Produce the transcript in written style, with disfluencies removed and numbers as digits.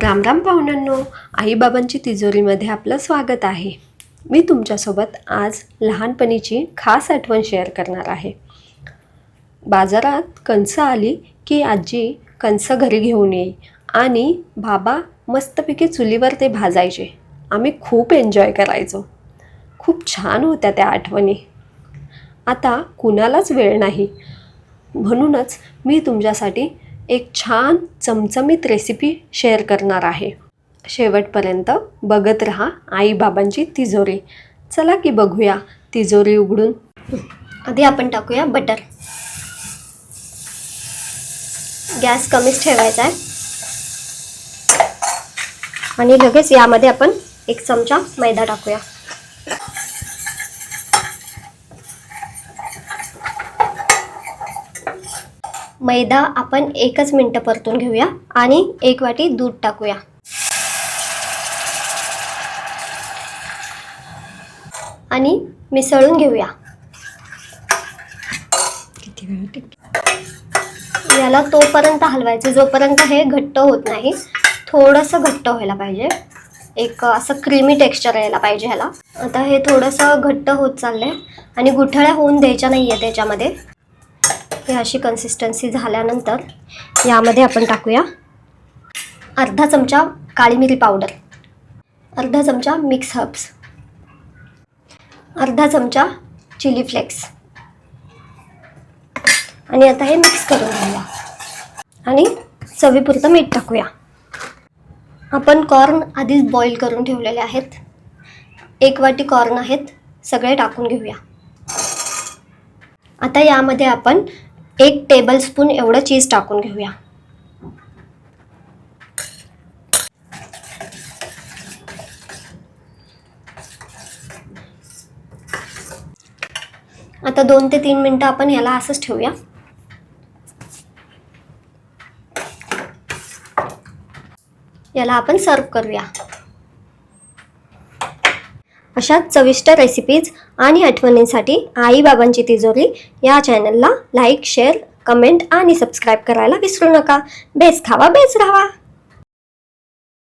राम राम पाहुण्यांनो, आईबाबांची तिजोरीमध्ये आपलं स्वागत आहे। मी तुमच्यासोबत आज लहानपणीची खास आठवण शेअर करणार आहे। बाजारात कणसं आली की आजी कणसं घरी घेऊन येई आणि बाबा मस्तपैकी चुलीवर ते भाजायचे। आम्ही खूप एन्जॉय करायचो। खूप छान होत्या त्या आठवणी। आता कुणालाच वेळ नाही, म्हणूनच मी तुमच्यासाठी एक छान चमचमीत रेसिपी शेअर करणार आहे। शेवटपर्यंत बघत रहा आईबाबांची तिजोरी। चला की बघूया तिजोरी उघडून। आधी आपण टाकूया बटर। गॅस कमीच ठेवायचा आहे आणि लगेच यामध्ये आपण 1 चमचा मैदा टाकूया। मैदा आपण 1च मिनिट परतून घेऊया आणि 1 वाटी दूध टाकूया आणि मिसळून घेऊया। याला तोपर्यंत हलवायचं जोपर्यंत हे घट्ट होत नाही। थोडंसं घट्ट व्हायला पाहिजे, एक असं क्रीमी टेक्स्चर यायला पाहिजे ह्याला। आता हे थोडंसं घट्ट होत चाललंय आणि गुठळ्या होऊन द्यायच्या नाही आहे त्याच्यामध्ये। हे अशी कन्सिस्टन्सी झाल्यानंतर यामध्ये आपण टाकूया अर्धा चमचा काळी मिरी पावडर, अर्धा चमचा मिक्स हर्ब्स, अर्धा चमचा चिली फ्लेक्स आणि आता हे मिक्स करून घेऊया आणि चवीपुरतं मीठ टाकूया। आपण कॉर्न आधीच बॉईल करून ठेवलेले आहेत। 1 वाटी कॉर्न आहेत, सगळे टाकून घेऊया। आता यामध्ये आपण 1 टेबलस्पून एवढं चीज टाकून घेऊया। आता 2 ते 3 मिनिटं आपण याला असंच ठेवूया। याला आपण सर्व करूया। अशा चविष्ट रेसिपीज आणि आठवणींसाठी आईबाबांची तिजोरी या चॅनलला लाईक, शेअर, कमेंट आणि सबस्क्राईब करायला विसरू नका। बेस खावा, बेस राहावा।